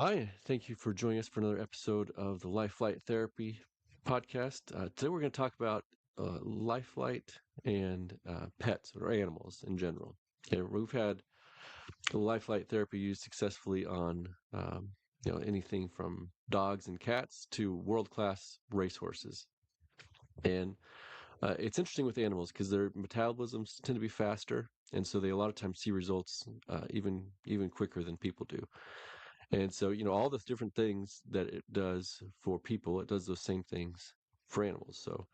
Hi, thank you for joining us for another episode of the Life Flight Therapy podcast. Today we're going to talk about life flight and pets or animals in general. Okay, we've had the life flight therapy used successfully on anything from dogs and cats to world-class racehorses. And it's interesting with animals because their metabolisms tend to be faster, and so they a lot of times see results even quicker than people do. And so, all the different things that it does for people, it does those same things for animals. So,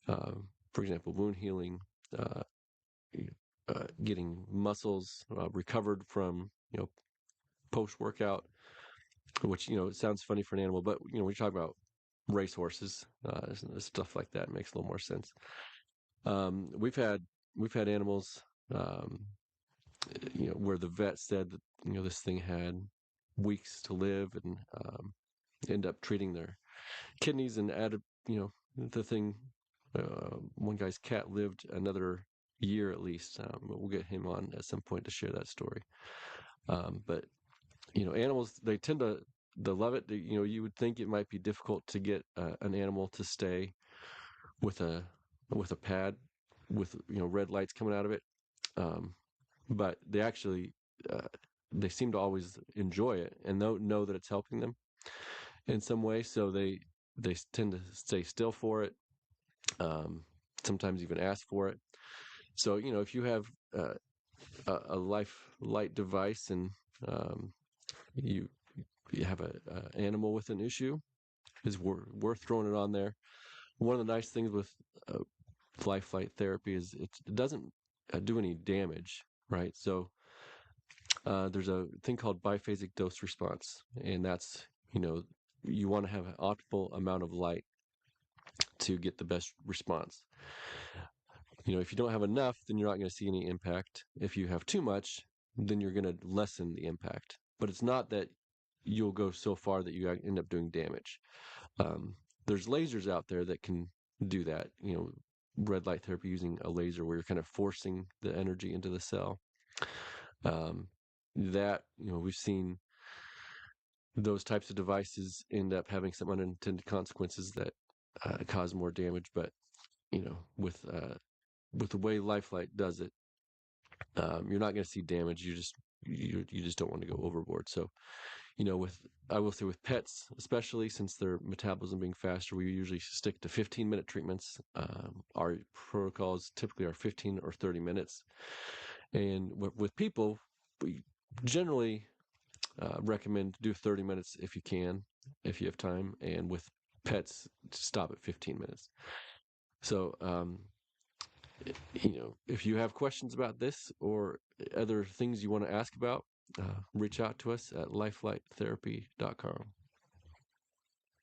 uh, for example, wound healing, uh, getting muscles recovered from, post workout, which, it sounds funny for an animal, but, when you talk about racehorses, stuff like that makes a little more sense. Um, we've had, we've had animals, um, where the vet said that, this thing had weeks to live and, end up treating their kidneys and added, the thing. One guy's cat lived another year at least. We'll get him on at some point to share that story. But animals they tend to love it. You would think it might be difficult to get an animal to stay with a pad with red lights coming out of it. Um, but they actually uh, they seem to always enjoy it and know that it's helping them in some way. So they tend to stay still for it. Um, Sometimes even ask for it. So if you have a life light device and um, you you have a animal with an issue, is worth throwing it on there. One of the nice things with uh, life flight therapy is it doesn't do any damage, right? So there's a thing called biphasic dose response, and that's you want to have an optimal amount of light to get the best response. If you don't have enough, then you're not going to see any impact. If you have too much, then you're going to lessen the impact. But it's not that you'll go so far that you end up doing damage. Um, there's lasers out there that can do that. Red light therapy using a laser where you're kind of forcing the energy into the cell. Um, that we've seen those types of devices end up having some unintended consequences that cause more damage. But with the way Lifelight does it, you're not going to see damage. You just don't want to go overboard. So with I will say with pets, especially since their metabolism being faster, we usually stick to 15-minute treatments. Our protocols typically are 15 or 30 minutes, and with people, we generally recommend do 30 minutes if you can, if you have time, and with pets, stop at 15 minutes. So if you have questions about this or other things you want to ask about, reach out to us at lifelightTherapy.com.